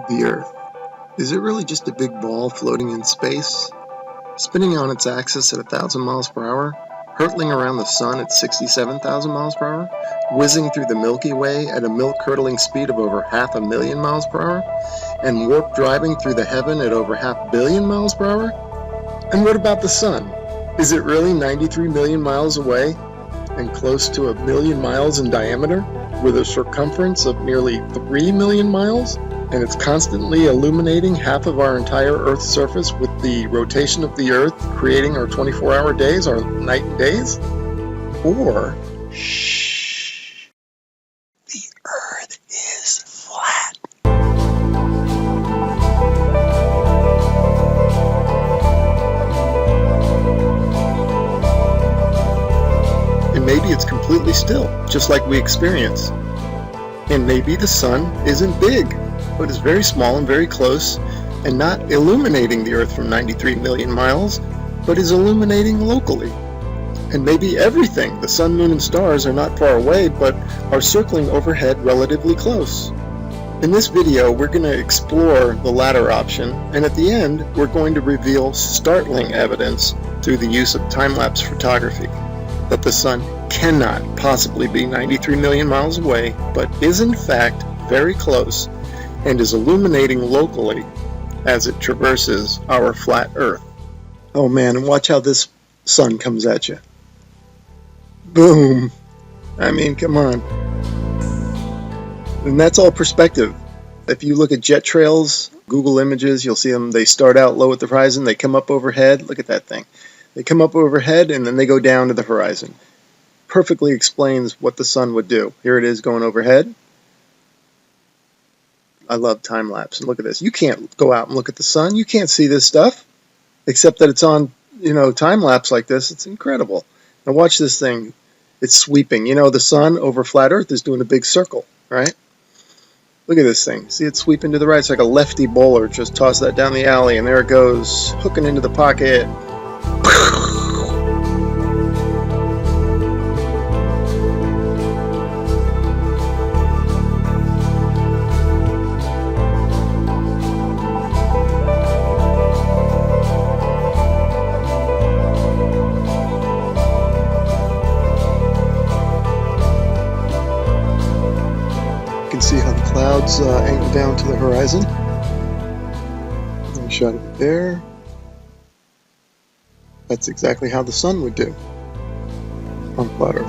The Earth. Is it really just a big ball floating in space? Spinning on its axis at 1,000 miles per hour? Hurtling around the sun at 67,000 miles per hour? Whizzing through the Milky Way at a milk-curdling speed of over 500,000 miles per hour? And warp driving through the heaven at over 500 million miles per hour? And what about the sun? Is it really 93 million miles away and close to 1,000,000 miles in diameter, with a circumference of nearly 3 million miles? And it's constantly illuminating half of our entire Earth's surface with the rotation of the Earth, creating our 24-hour days, our night and days? Or, shh, the Earth is flat. And maybe it's completely still, just like we experience. And maybe the sun isn't big, but is very small and very close, and not illuminating the Earth from 93 million miles, but is illuminating locally. And maybe everything, the sun, moon, and stars, are not far away, but are circling overhead relatively close. In this video, we're going to explore the latter option, and at the end, we're going to reveal startling evidence through the use of time-lapse photography that the sun cannot possibly be 93 million miles away, but is in fact very close, and is illuminating locally as it traverses our flat Earth. Oh man, and watch how this sun comes at you. Boom! I mean, come on. And that's all perspective. If you look at jet trails, Google Images, you'll see them, they start out low at the horizon, they come up overhead. Look at that thing. They come up overhead and then they go down to the horizon. Perfectly explains what the sun would do. Here it is going overhead. I love time lapse. And look at this. You can't go out and look at the sun. You can't see this stuff, except that it's on, time lapse like this. It's incredible. Now watch this thing. It's sweeping. The sun over flat Earth is doing a big circle, right? Look at this thing. See it sweeping to the right. It's like a lefty bowler. Just toss that down the alley, and there it goes, hooking into the pocket. See how the clouds angle down to the horizon. I shot it there. That's exactly how the sun would do on flat Earth.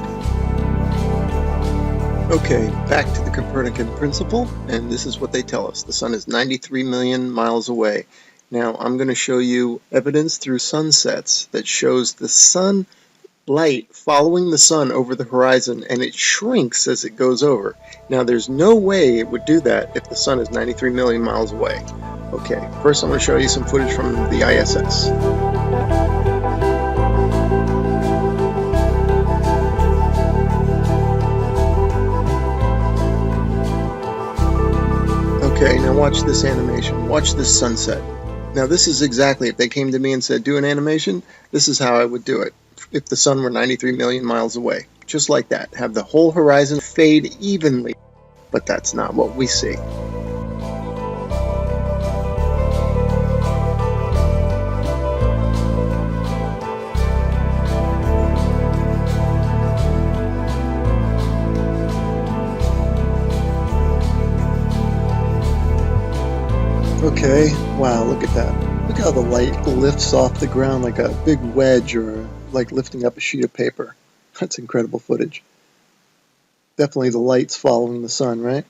Okay, back to the Copernican principle, and this is what they tell us. The sun is 93 million miles away. Now, I'm going to show you evidence through sunsets that shows the sun light following the sun over the horizon, and it shrinks as it goes over. Now there's no way it would do that if the sun is 93 million miles away. Okay, first I'm going to show you some footage from the ISS. Okay, now watch this animation. Watch this sunset. Now this is exactly, if they came to me and said do an animation, this is how I would do it. If the sun were 93 million miles away. Just like that. Have the whole horizon fade evenly. But that's not what we see. Okay, wow, look at that. Look how the light lifts off the ground like a big wedge, or like lifting up a sheet of paper. That's incredible footage. Definitely the light's following the sun, right?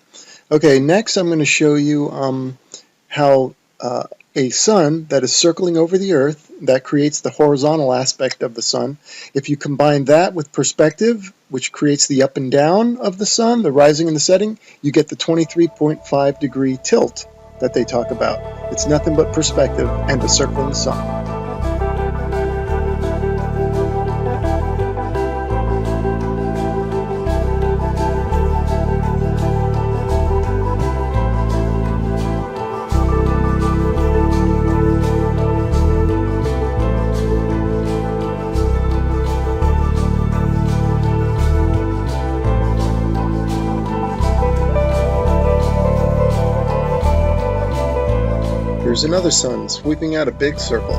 Okay, next I'm going to show you how a sun that is circling over the Earth, that creates the horizontal aspect of the sun. If you combine that with perspective, which creates the up and down of the sun, the rising and the setting, you get the 23.5 degree tilt that they talk about. It's nothing but perspective and the circling sun. Here's another sun sweeping out a big circle.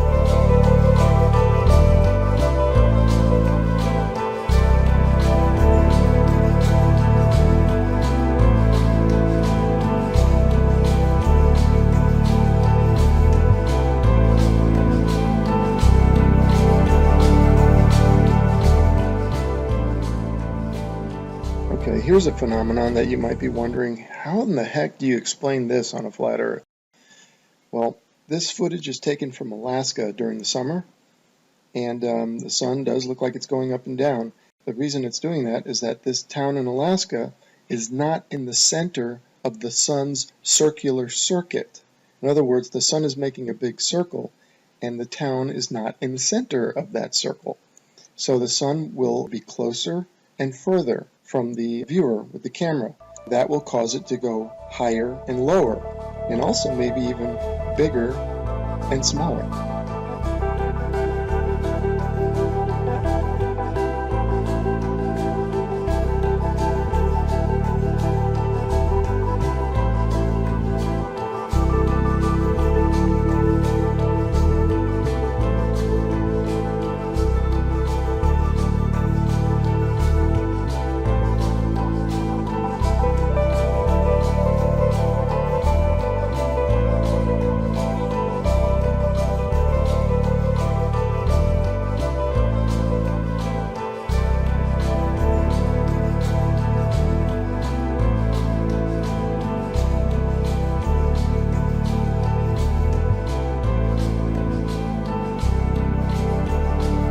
Okay, here's a phenomenon that you might be wondering, how in the heck do you explain this on a flat Earth? Well, this footage is taken from Alaska during the summer, and the sun does look like it's going up and down. The reason it's doing that is that this town in Alaska is not in the center of the sun's circular circuit. In other words, the sun is making a big circle, and the town is not in the center of that circle. So the sun will be closer and further from the viewer with the camera. That will cause it to go higher and lower, and also maybe even bigger and smaller.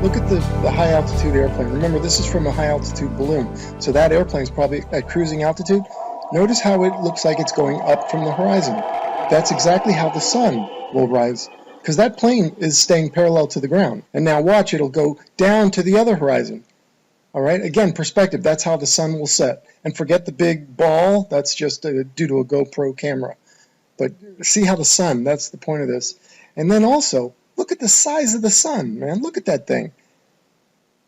Look at the high altitude airplane. Remember, this is from a high altitude balloon, so that airplane is probably at cruising altitude. Notice how it looks like it's going up from the horizon. That's exactly how the sun will rise, because that plane is staying parallel to the ground. And now watch, it'll go down to the other horizon. All right, again, perspective, that's how the sun will set. And forget the big ball, that's just due to a GoPro camera. But see how the sun, that's the point of this. And then also, look at the size of the sun, man. Look at that thing.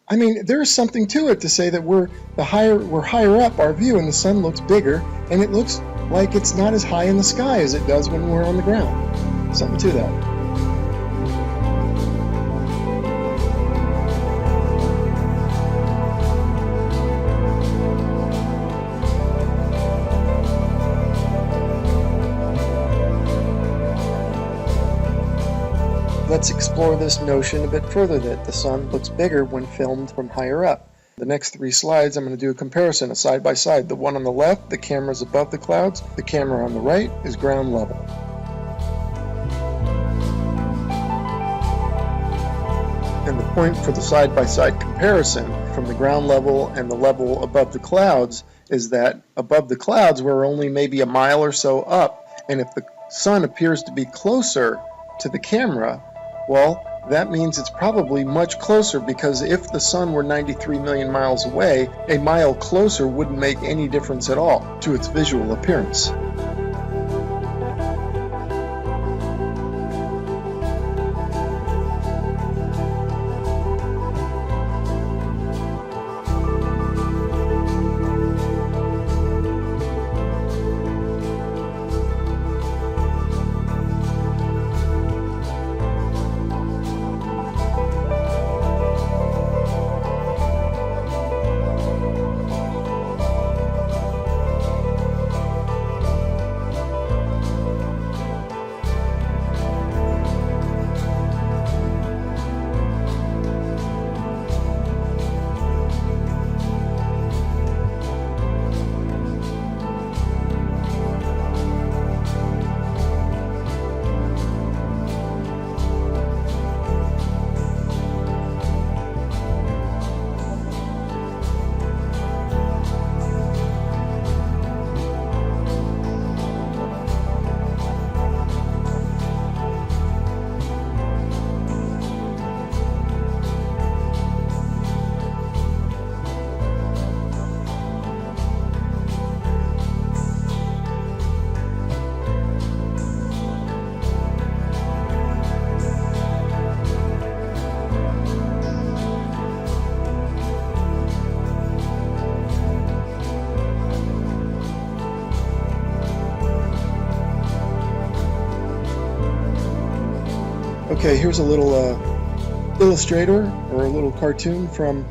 I mean, there is something to it to say that we're higher up our view and the sun looks bigger, and it looks like it's not as high in the sky as it does when we're on the ground. Something to that. Let's explore this notion a bit further, that the sun looks bigger when filmed from higher up. The next 3 slides, I'm going to do a comparison, a side by side. The one on the left, the camera is above the clouds. The camera on the right is ground level. And the point for the side by side comparison from the ground level and the level above the clouds is that above the clouds we're only maybe a mile or so up, and if the sun appears to be closer to the camera, well, that means it's probably much closer, because if the sun were 93 million miles away, a mile closer wouldn't make any difference at all to its visual appearance. Okay, here's a little illustrator or a little cartoon from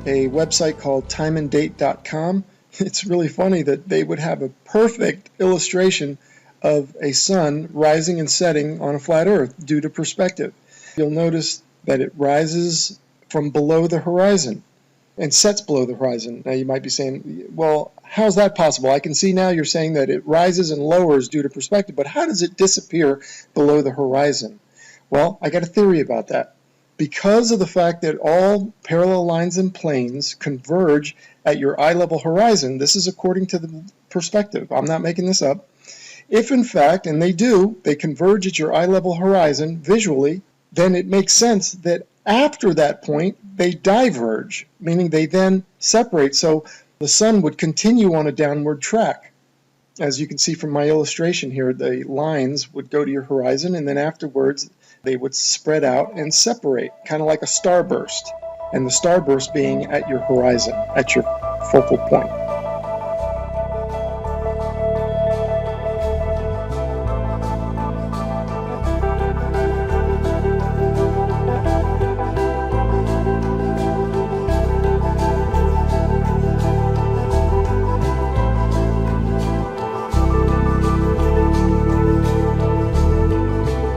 a website called timeanddate.com. It's really funny that they would have a perfect illustration of a sun rising and setting on a flat earth due to perspective. You'll notice that it rises from below the horizon and sets below the horizon. Now you might be saying, well, how's that possible? I can see now you're saying that it rises and lowers due to perspective, but how does it disappear below the horizon? Well, I got a theory about that. Because of the fact that all parallel lines and planes converge at your eye level horizon, this is according to the perspective, I'm not making this up. If in fact, and they do, they converge at your eye level horizon visually, then it makes sense that after that point they diverge, meaning they then separate, so the sun would continue on a downward track. As you can see from my illustration here, the lines would go to your horizon and then afterwards they would spread out and separate, kind of like a starburst, and the starburst being at your horizon, at your focal point.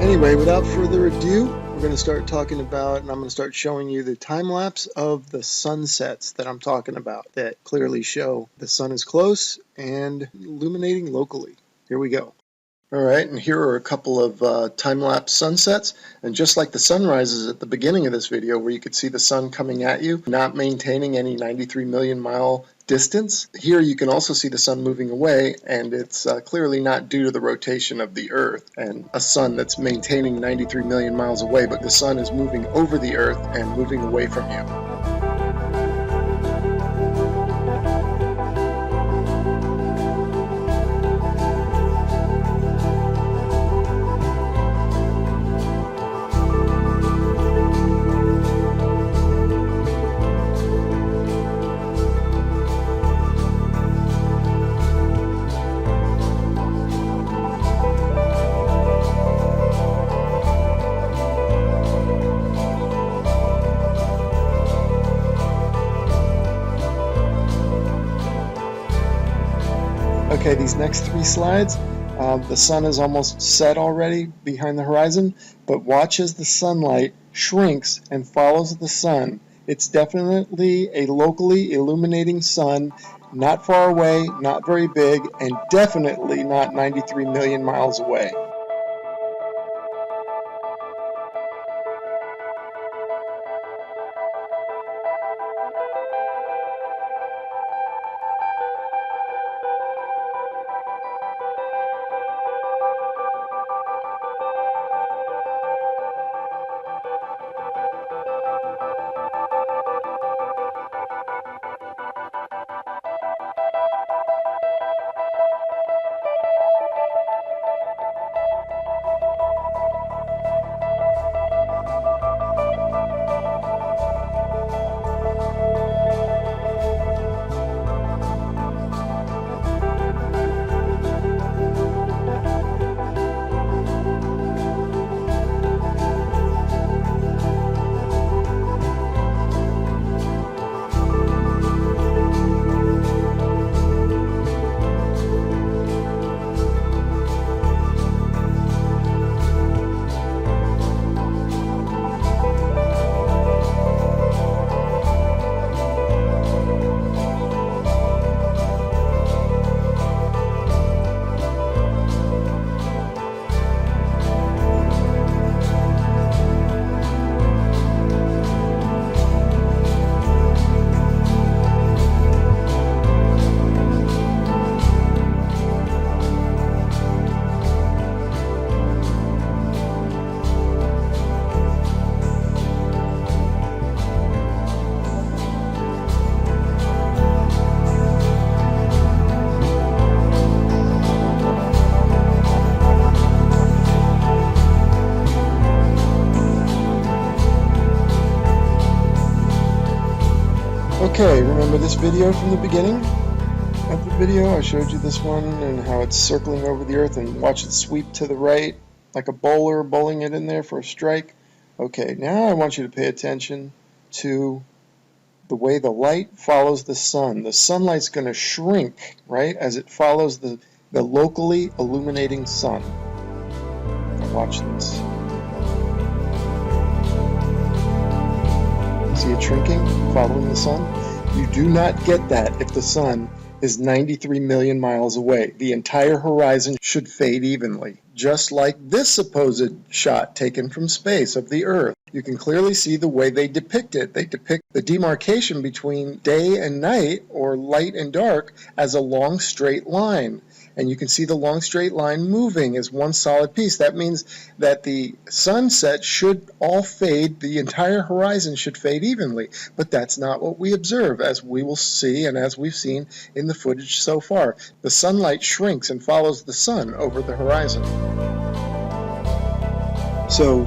Anyway, without further ado, we're going to start talking about, and I'm going to start showing you the time lapse of the sunsets that I'm talking about that clearly show the sun is close and illuminating locally. Here we go. All right, and here are a couple of time-lapse sunsets, and just like the sunrises at the beginning of this video where you could see the sun coming at you, not maintaining any 93 million mile distance, here you can also see the sun moving away, and it's clearly not due to the rotation of the Earth and a sun that's maintaining 93 million miles away, but the sun is moving over the Earth and moving away from you. Okay, these next three slides, the sun is almost set already behind the horizon, but watch as the sunlight shrinks and follows the sun. It's definitely a locally illuminating sun, not far away, not very big, and definitely not 93 million miles away. Okay, remember this video from the beginning of the video? I showed you this one and how it's circling over the Earth, and watch it sweep to the right like a bowler bowling it in there for a strike. Okay, now I want you to pay attention to the way the light follows the sun. The sunlight's going to shrink, right, as it follows the locally illuminating sun. Now watch this. See it shrinking, following the sun? You do not get that if the sun is 93 million miles away. The entire horizon should fade evenly, just like this supposed shot taken from space of the Earth. You can clearly see the way they depict it. They depict the demarcation between day and night, or light and dark, as a long straight line. And you can see the long straight line moving as one solid piece. That means that the sunset should all fade, the entire horizon should fade evenly. But that's not what we observe, as we will see and as we've seen in the footage so far. The sunlight shrinks and follows the sun over the horizon. So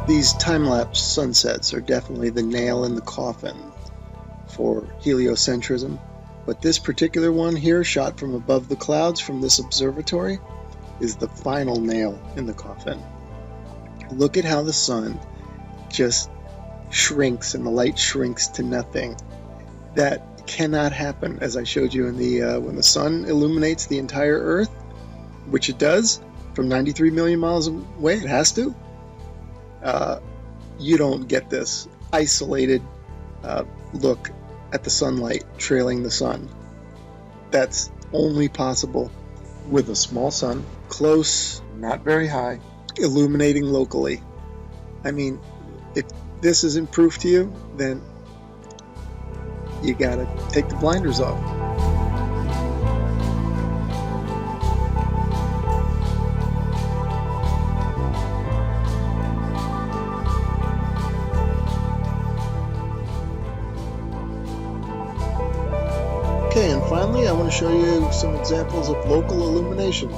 these time-lapse sunsets are definitely the nail in the coffin for heliocentrism. But this particular one here, shot from above the clouds from this observatory, is the final nail in the coffin. Look at how the sun just shrinks and the light shrinks to nothing. That cannot happen, as I showed you in the when the sun illuminates the entire Earth, which it does from 93 million miles away. It has to. You don't get this isolated look at the sunlight trailing the sun. That's only possible with a small sun, close, not very high, illuminating locally. I mean, if this isn't proof to you, then you gotta take the blinders off. Okay, and finally I want to show you some examples of local illumination,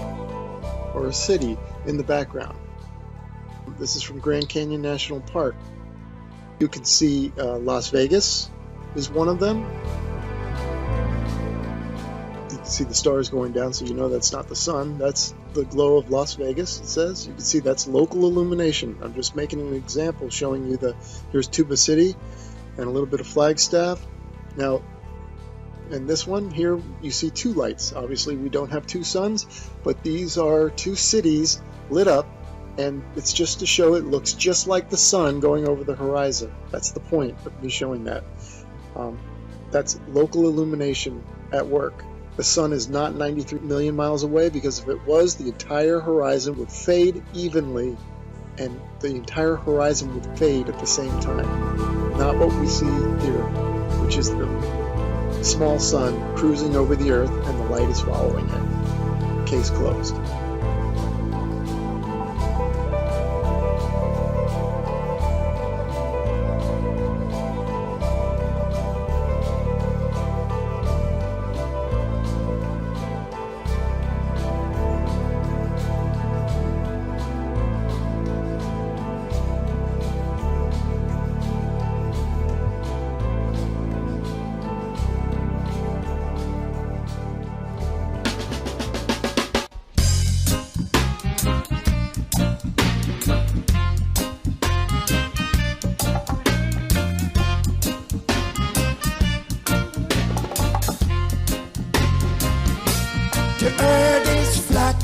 or a city in the background. This is from Grand Canyon National Park. You can see Las Vegas is one of them. You can see the stars going down, so you know that's not the sun. That's the glow of Las Vegas, it says. You can see that's local illumination. I'm just making an example showing you here's Tuba City and a little bit of Flagstaff. Now, in this one here, you see two lights. Obviously, we don't have two suns, but these are two cities lit up, and it's just to show it looks just like the sun going over the horizon. That's the point of me showing that. That's local illumination at work. The sun is not 93 million miles away, because if it was, the entire horizon would fade evenly, and the entire horizon would fade at the same time. Not what we see here, which is the small sun cruising over the Earth and the light is following it. Case closed. The earth is flat,